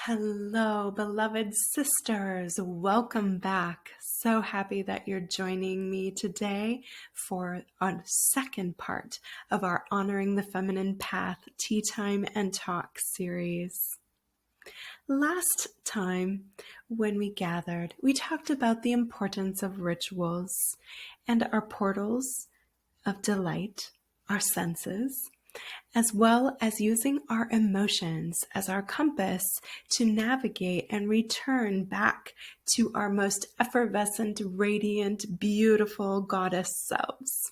Hello, beloved sisters. Welcome back. So happy that you're joining me today for a second part of our Honoring the Feminine Path Tea Time and Talk series. Last time when we gathered, we talked about the importance of rituals and our portals of delight, our senses, as well as using our emotions as our compass to navigate and return back to our most effervescent, radiant, beautiful goddess selves.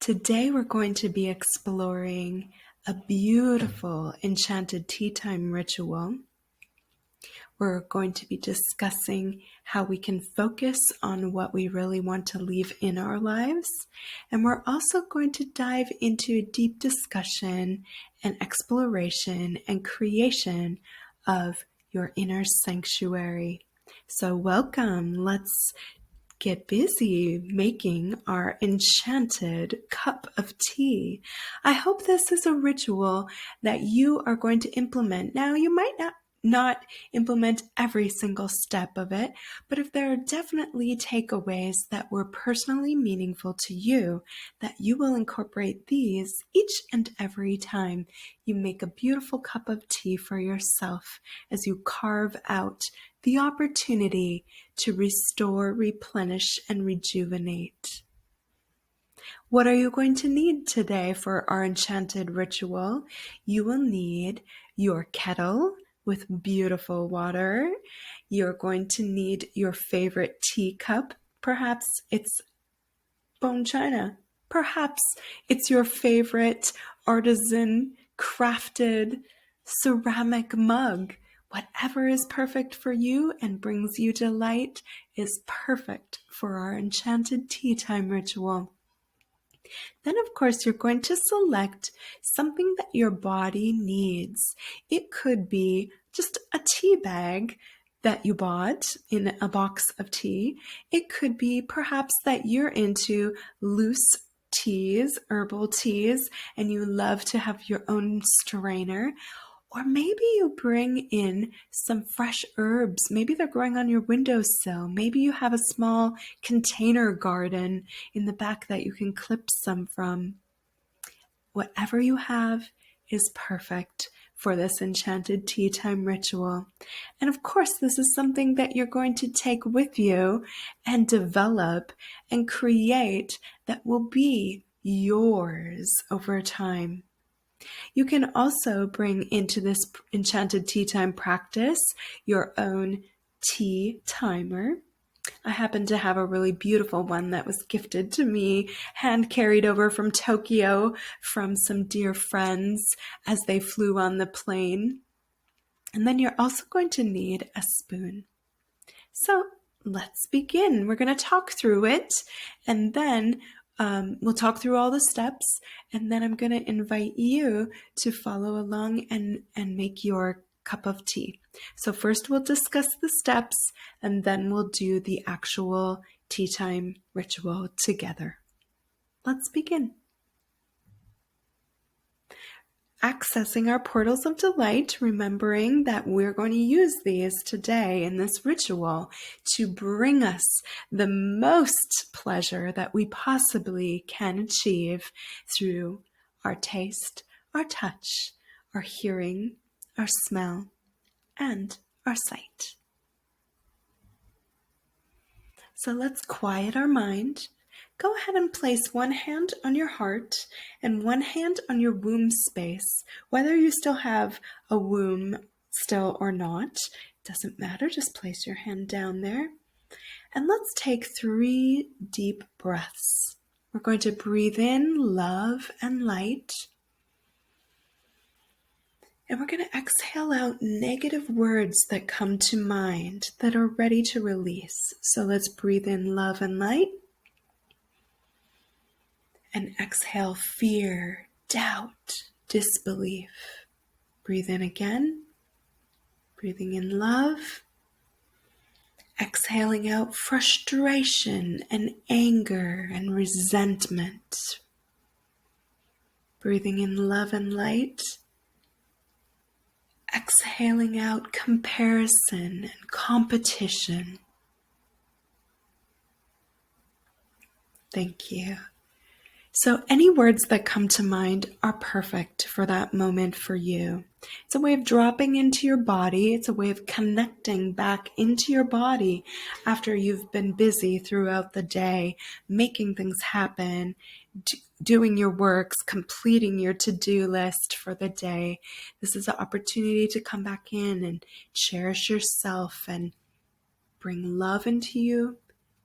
Today we're going to be exploring a beautiful enchanted tea time ritual. We're going to be discussing how we can focus on what we really want to leave in our lives. And we're also going to dive into a deep discussion and exploration and creation of your inner sanctuary. So welcome. Let's get busy making our enchanted cup of tea. I hope this is a ritual that you are going to implement. Now, you might not implement every single step of it, but if there are definitely takeaways that were personally meaningful to you, that you will incorporate these each and every time you make a beautiful cup of tea for yourself as you carve out the opportunity to restore, replenish, and rejuvenate. What are you going to need today for our enchanted ritual? You will need your kettle with beautiful water. You're going to need your favorite teacup. Perhaps it's bone china. Perhaps it's your favorite artisan crafted ceramic mug. Whatever is perfect for you and brings you delight is perfect for our enchanted tea time ritual. Then, of course, you're going to select something that your body needs. It could be just a tea bag that you bought in a box of tea. It could be perhaps that you're into loose teas, herbal teas, and you love to have your own strainer. Or maybe you bring in some fresh herbs. Maybe they're growing on your windowsill. Maybe you have a small container garden in the back that you can clip some from. Whatever you have is perfect for this enchanted tea time ritual. And of course, this is something that you're going to take with you and develop and create that will be yours over time. You can also bring into this enchanted tea time practice your own tea timer. I happen to have a really beautiful one that was gifted to me, hand carried over from Tokyo from some dear friends as they flew on the plane. And then you're also going to need a spoon. So let's begin. We're going to talk through it, and then we'll talk through all the steps, and then I'm going to invite you to follow along and make your cup of tea. So first we'll discuss the steps, and then we'll do the actual tea time ritual together. Let's begin. Accessing our portals of delight, remembering that we're going to use these today in this ritual to bring us the most pleasure that we possibly can achieve through our taste, our touch, our hearing, our smell, and our sight. So let's quiet our mind. Go ahead and place one hand on your heart and one hand on your womb space. Whether you still have a womb still or not, doesn't matter. Just place your hand down there. And let's take 3 deep breaths. We're going to breathe in love and light. And we're going to exhale out negative words that come to mind that are ready to release. So let's breathe in love and light. And exhale fear, doubt, disbelief. Breathe in again. Breathing in love. Exhaling out frustration and anger and resentment. Breathing in love and light. exhaling out comparison and competition. Thank you. So any words that come to mind are perfect for that moment for you. It's a way of dropping into your body. It's a way of connecting back into your body after you've been busy throughout the day, making things happen, doing your works, completing your to-do list for the day. This is an opportunity to come back in and cherish yourself and bring love into you,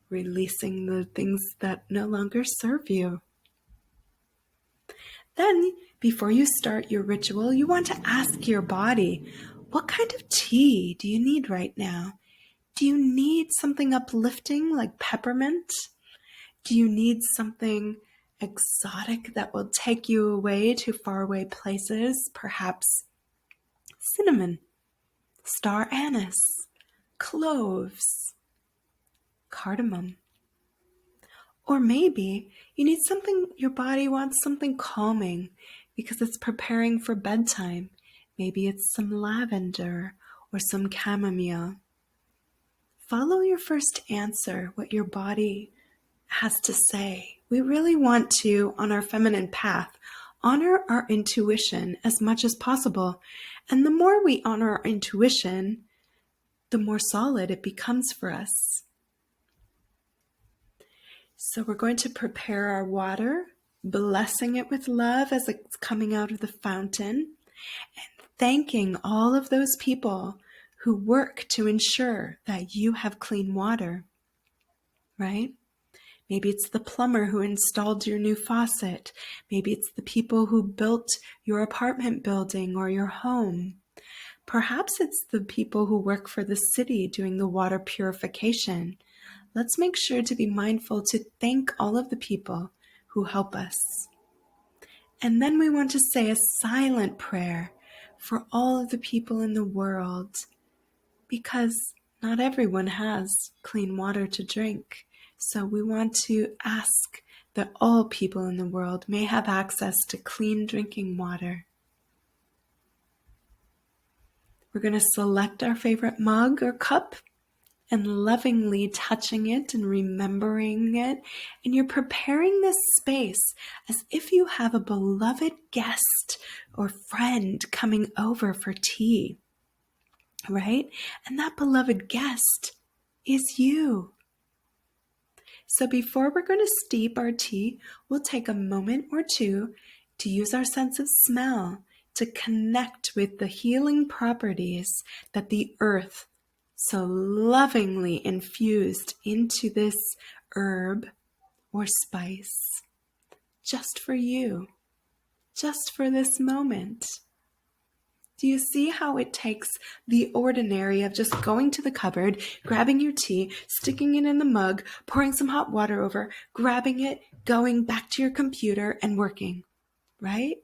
releasing the things that no longer serve you. Then, before you start your ritual, you want to ask your body, what kind of tea do you need right now? Do you need something uplifting like peppermint? Do you need something exotic that will take you away to faraway places? Perhaps cinnamon, star anise, cloves, cardamom. Or maybe you need something, your body wants something calming because it's preparing for bedtime. Maybe it's some lavender or some chamomile. Follow your first answer, what your body has to say. We really want to, on our feminine path, honor our intuition as much as possible. And the more we honor our intuition, the more solid it becomes for us. So we're going to prepare our water, blessing it with love as it's coming out of the fountain, and thanking all of those people who work to ensure that you have clean water, right? Maybe it's the plumber who installed your new faucet. Maybe it's the people who built your apartment building or your home. Perhaps it's the people who work for the city doing the water purification. Let's make sure to be mindful to thank all of the people who help us. And then we want to say a silent prayer for all of the people in the world, because not everyone has clean water to drink. So we want to ask that all people in the world may have access to clean drinking water. We're going to select our favorite mug or cup and lovingly touching it and remembering it. And you're preparing this space as if you have a beloved guest or friend coming over for tea, right? And that beloved guest is you. So before we're going to steep our tea, we'll take a moment or two to use our sense of smell to connect with the healing properties that the earth so lovingly infused into this herb or spice, just for you, just for this moment. Do you see how it takes the ordinary of just going to the cupboard, grabbing your tea, sticking it in the mug, pouring some hot water over, grabbing it, going back to your computer and working, right?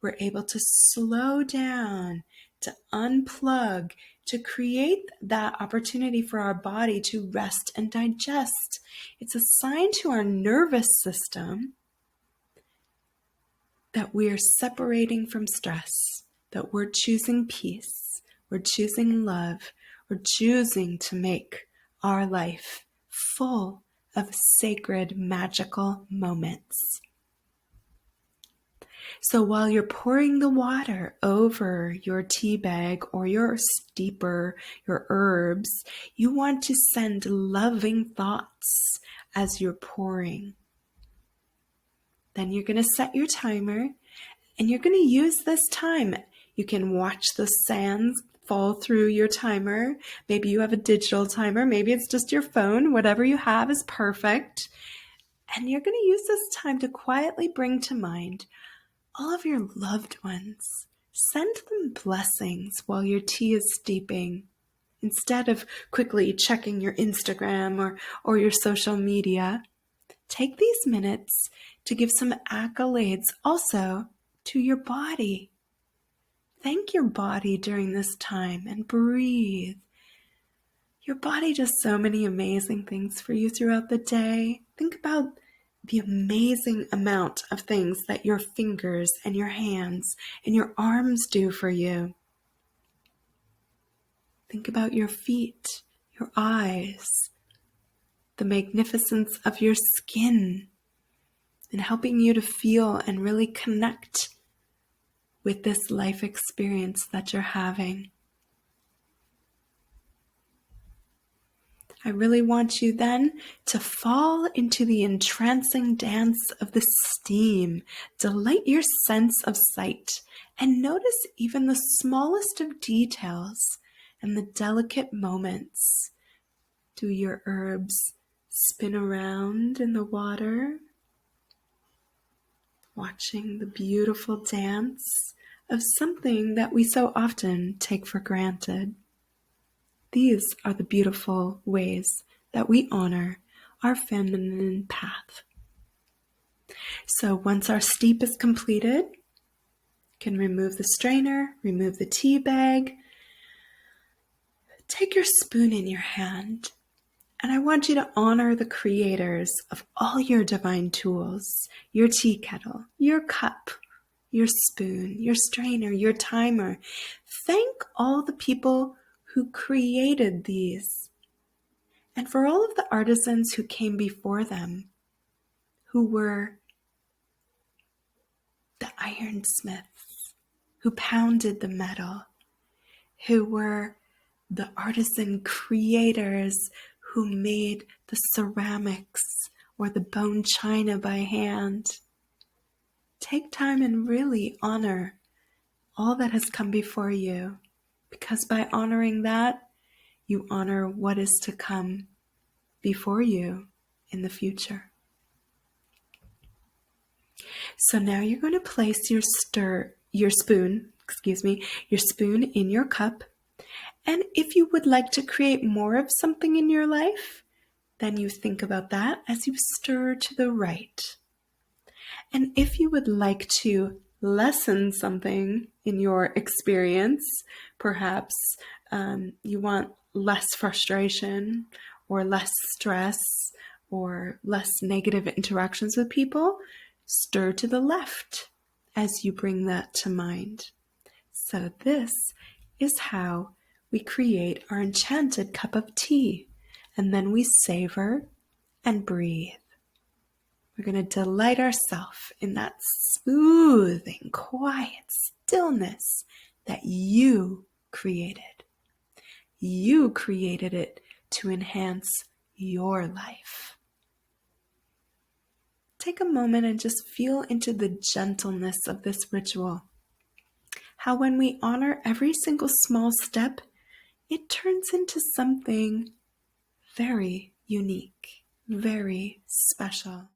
We're able to slow down, to unplug, to create that opportunity for our body to rest and digest. It's a sign to our nervous system that we are separating from stress, that we're choosing peace, we're choosing love, we're choosing to make our life full of sacred, magical moments. So while you're pouring the water over your tea bag or your steeper, your herbs, you want to send loving thoughts as you're pouring. Then you're going to set your timer and you're going to use this time. You can watch the sands fall through your timer. Maybe you have a digital timer. Maybe it's just your phone. Whatever you have is perfect. And you're going to use this time to quietly bring to mind all of your loved ones. Send them blessings while your tea is steeping, instead of quickly checking your Instagram or your social media. Take these minutes to give some accolades also to your body. Thank your body during this time and breathe. Your body does so many amazing things for you throughout the day. Think about the amazing amount of things that your fingers and your hands and your arms do for you. Think about your feet, your eyes, the magnificence of your skin, and helping you to feel and really connect with this life experience that you're having. I really want you then to fall into the entrancing dance of the steam. Delight your sense of sight and notice even the smallest of details and the delicate moments. Do your herbs spin around in the water? Watching the beautiful dance of something that we so often take for granted. These are the beautiful ways that we honor our feminine path. So once our steep is completed, you can remove the strainer, remove the tea bag, take your spoon in your hand, and I want you to honor the creators of all your divine tools, your tea kettle, your cup, your spoon, your strainer, your timer. Thank all the people who created these, and for all of the artisans who came before them, who were the ironsmiths, who pounded the metal, who were the artisan creators who made the ceramics or the bone china by hand. Take time and really honor all that has come before you, because by honoring that, you honor what is to come before you in the future. So now you're going to place your spoon in your cup. And if you would like to create more of something in your life, then you think about that as you stir to the right. And if you would like to lessen something in your experience, perhaps you want less frustration or less stress or less negative interactions with people, stir to the left as you bring that to mind. So this is how we create our enchanted cup of tea, and then we savor and breathe. We're going to delight ourselves in that smoothing, quiet stillness that you created. You created it to enhance your life. Take a moment and just feel into the gentleness of this ritual. How when we honor every single small step, it turns into something very unique, very special.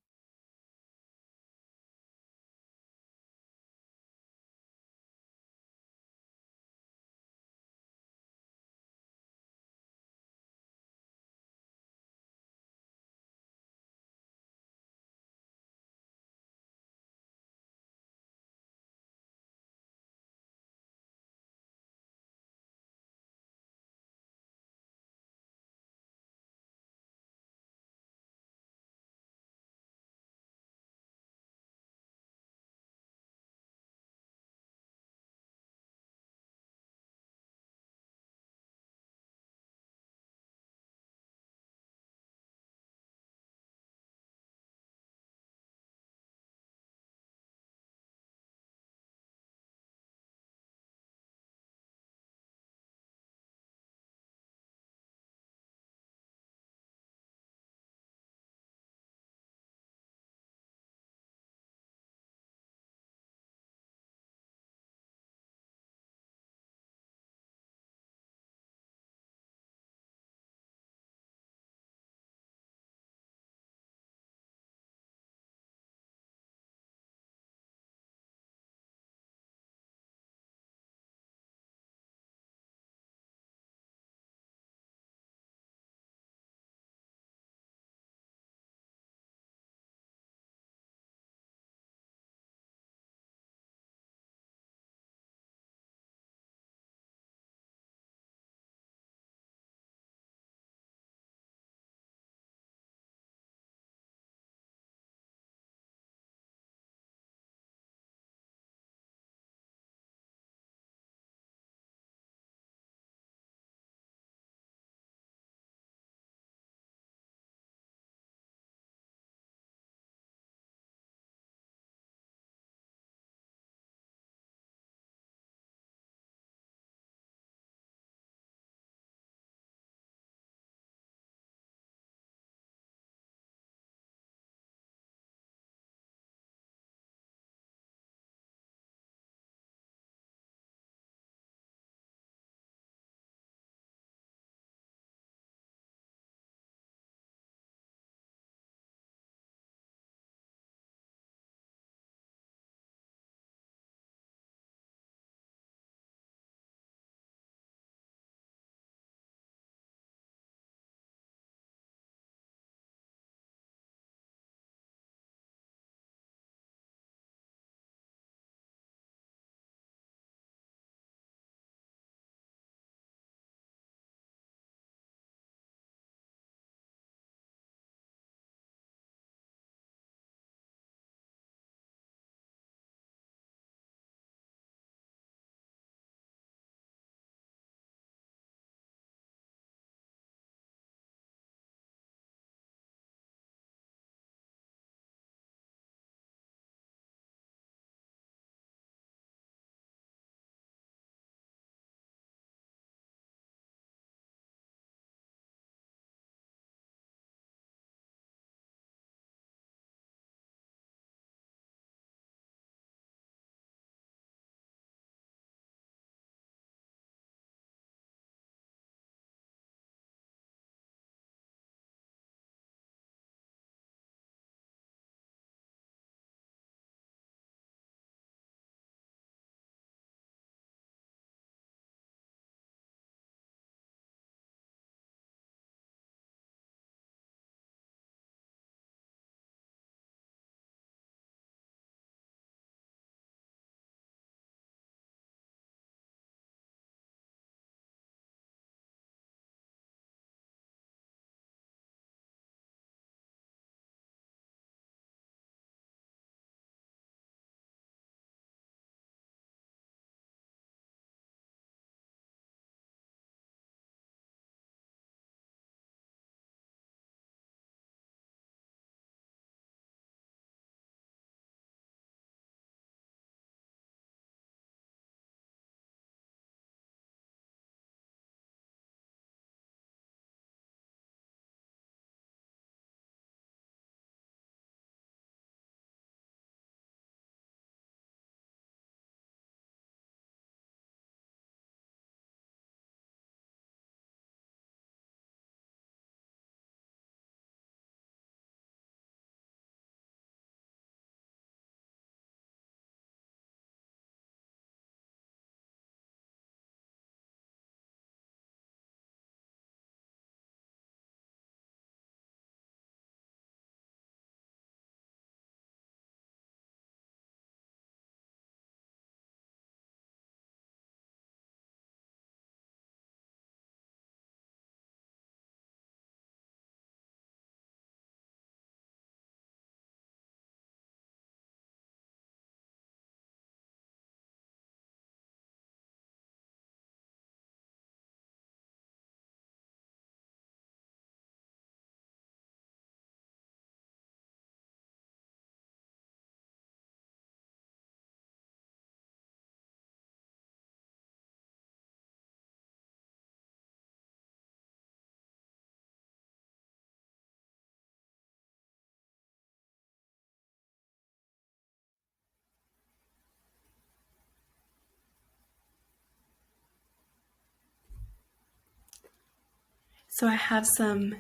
So I have some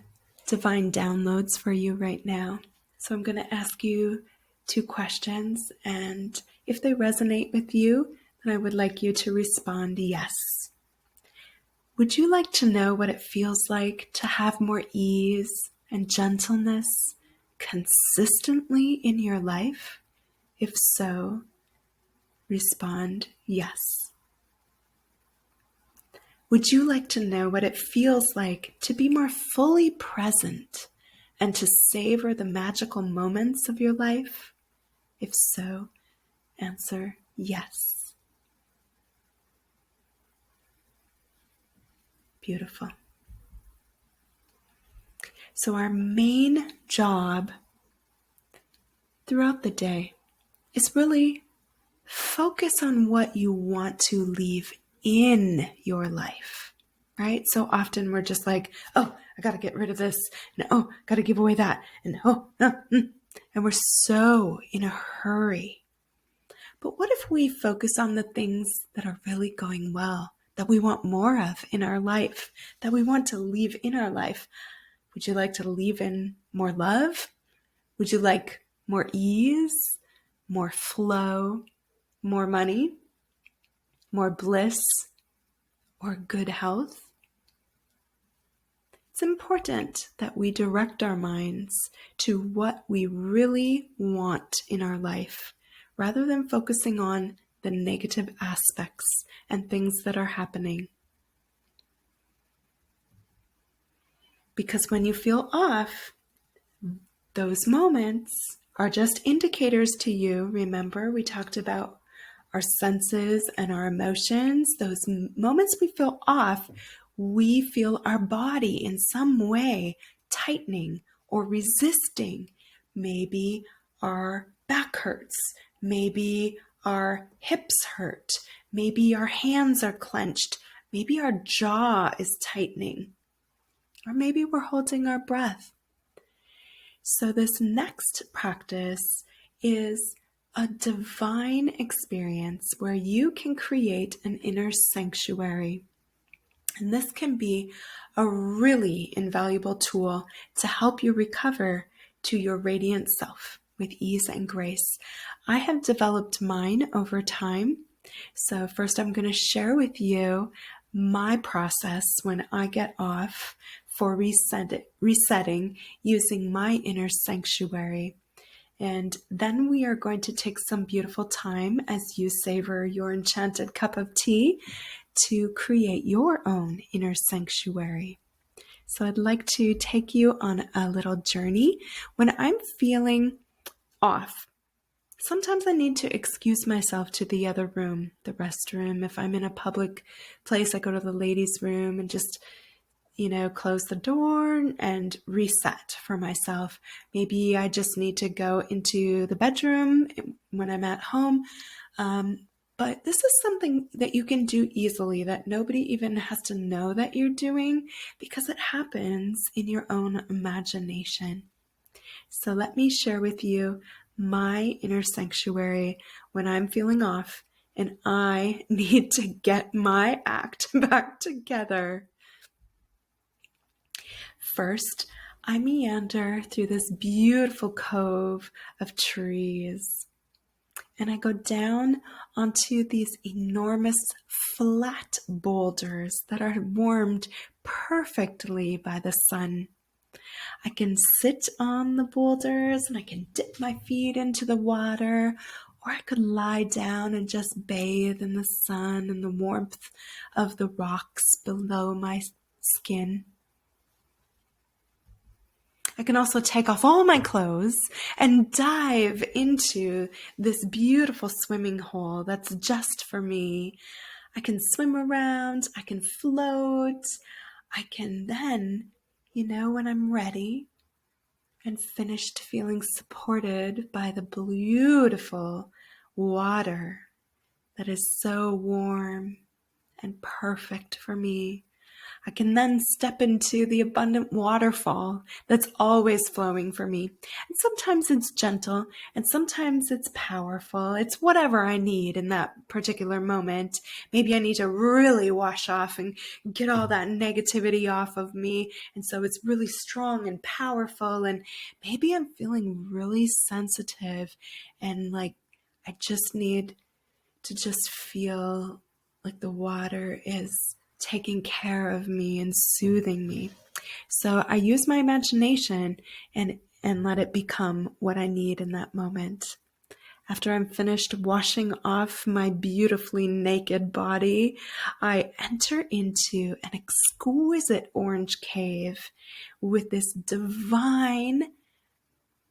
divine downloads for you right now. So I'm going to ask you 2 questions, and if they resonate with you, then I would like you to respond yes. Would you like to know what it feels like to have more ease and gentleness consistently in your life? If so, respond yes. Would you like to know what it feels like to be more fully present and to savor the magical moments of your life? If so, answer yes. Beautiful. So our main job throughout the day is really focus on what you want to leave in your life, right? So often we're just like, oh, I got to get rid of this, and oh, got to give away that, and and we're so in a hurry. But what if we focus on the things that are really going well, that we want more of in our life, that we want to leave in our life? Would you like to leave in more love? Would you like more ease, more flow, more money, more bliss, or good health? It's important that we direct our minds to what we really want in our life, rather than focusing on the negative aspects and things that are happening. Because when you feel off, those moments are just indicators to you. Remember, we talked about our senses and our emotions. Those moments we feel off, we feel our body in some way tightening or resisting. Maybe our back hurts. Maybe our hips hurt. Maybe our hands are clenched. Maybe our jaw is tightening. Or maybe we're holding our breath. So this next practice is a divine experience where you can create an inner sanctuary. And this can be a really invaluable tool to help you recover to your radiant self with ease and grace. I have developed mine over time. So first I'm going to share with you my process when I get off for resetting using my inner sanctuary. And then we are going to take some beautiful time as you savor your enchanted cup of tea to create your own inner sanctuary. So I'd like to take you on a little journey. When I'm feeling off, sometimes I need to excuse myself to the other room, the restroom. If I'm in a public place, I go to the ladies' room and just close the door and reset for myself. Maybe I just need to go into the bedroom when I'm at home. But this is something that you can do easily, that nobody even has to know that you're doing, because it happens in your own imagination. So let me share with you my inner sanctuary when I'm feeling off and I need to get my act back together. First, I meander through this beautiful cove of trees, and I go down onto these enormous flat boulders that are warmed perfectly by the sun. I can sit on the boulders and I can dip my feet into the water, or I could lie down and just bathe in the sun and the warmth of the rocks below my skin. I can also take off all my clothes and dive into this beautiful swimming hole that's just for me. I can swim around, I can float, I can then, when I'm ready and finished feeling supported by the beautiful water that is so warm and perfect for me, I can then step into the abundant waterfall that's always flowing for me. And sometimes it's gentle and sometimes it's powerful. It's whatever I need in that particular moment. Maybe I need to really wash off and get all that negativity off of me. And so it's really strong and powerful. And maybe I'm feeling really sensitive and like I just need to just feel like the water is taking care of me and soothing me. So I use my imagination and let it become what I need in that moment. After I'm finished washing off my beautifully naked body, I enter into an exquisite orange cave with this divine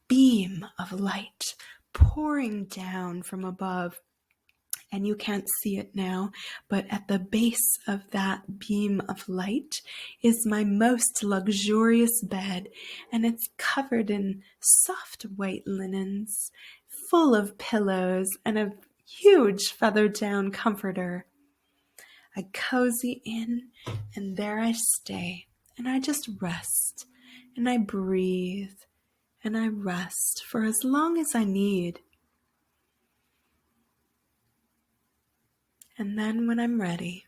beam of light pouring down from above. And you can't see it now, but at the base of that beam of light is my most luxurious bed, and it's covered in soft white linens, full of pillows, and a huge feathered down comforter. I cozy in, and there I stay, and I just rest, and I breathe, and I rest for as long as I need. And then when I'm ready,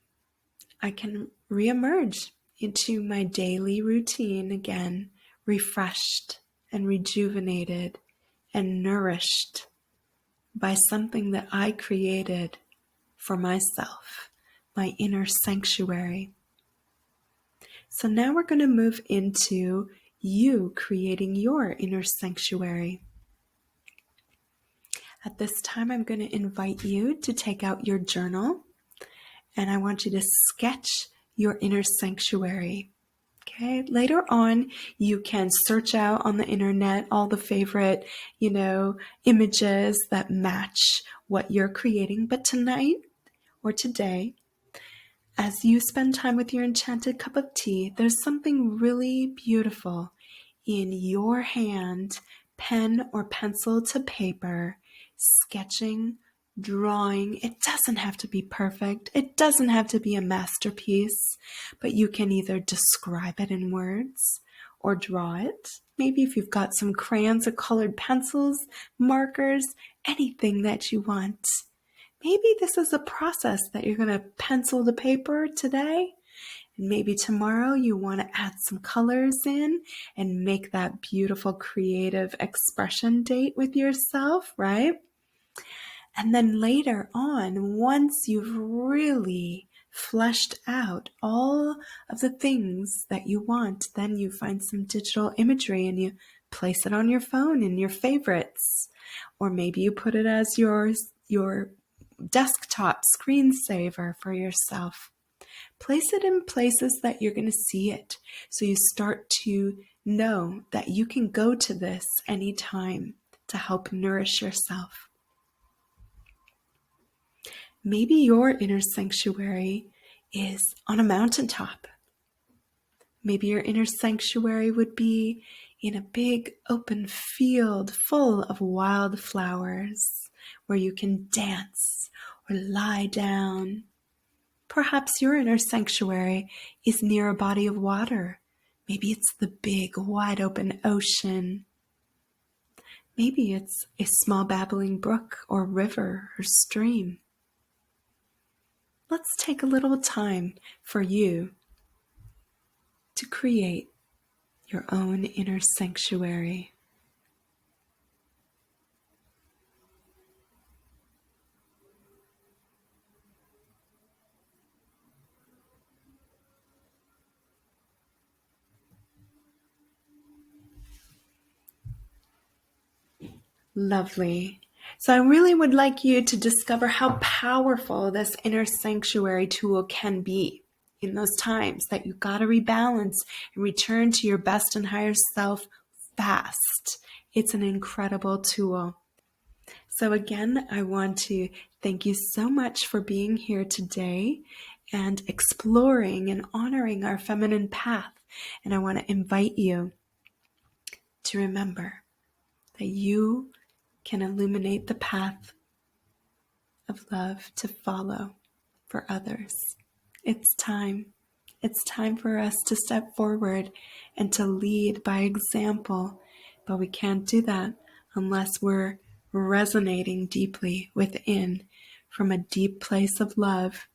I can reemerge into my daily routine again, refreshed and rejuvenated and nourished by something that I created for myself, my inner sanctuary. So now we're going to move into you creating your inner sanctuary. At this time, I'm going to invite you to take out your journal, and I want you to sketch your inner sanctuary. Okay, later on, you can search out on the internet all the favorite, images that match what you're creating. But tonight or today, as you spend time with your enchanted cup of tea, there's something really beautiful in your hand, pen or pencil to paper, sketching, drawing. It doesn't have to be perfect. It doesn't have to be a masterpiece, but you can either describe it in words or draw it. Maybe if you've got some crayons or colored pencils, markers, anything that you want. Maybe this is a process that you're going to pencil to paper today. And maybe tomorrow you want to add some colors in and make that beautiful creative expression date with yourself, right? And then later on, once you've really fleshed out all of the things that you want, then you find some digital imagery and you place it on your phone in your favorites. Or maybe you put it as your desktop screensaver for yourself. Place it in places that you're going to see it, so you start to know that you can go to this anytime to help nourish yourself. Maybe your inner sanctuary is on a mountaintop. Maybe your inner sanctuary would be in a big open field full of wildflowers where you can dance or lie down. Perhaps your inner sanctuary is near a body of water. Maybe it's the big, wide open ocean. Maybe it's a small babbling brook or river or stream. Let's take a little time for you to create your own inner sanctuary. Lovely. So I really would like you to discover how powerful this inner sanctuary tool can be in those times that you've got to rebalance and return to your best and higher self fast. It's an incredible tool. So again, I want to thank you so much for being here today and exploring and honoring our feminine path. And I want to invite you to remember that you can illuminate the path of love to follow for others. It's time. It's time for us to step forward and to lead by example. But we can't do that unless we're resonating deeply within from a deep place of love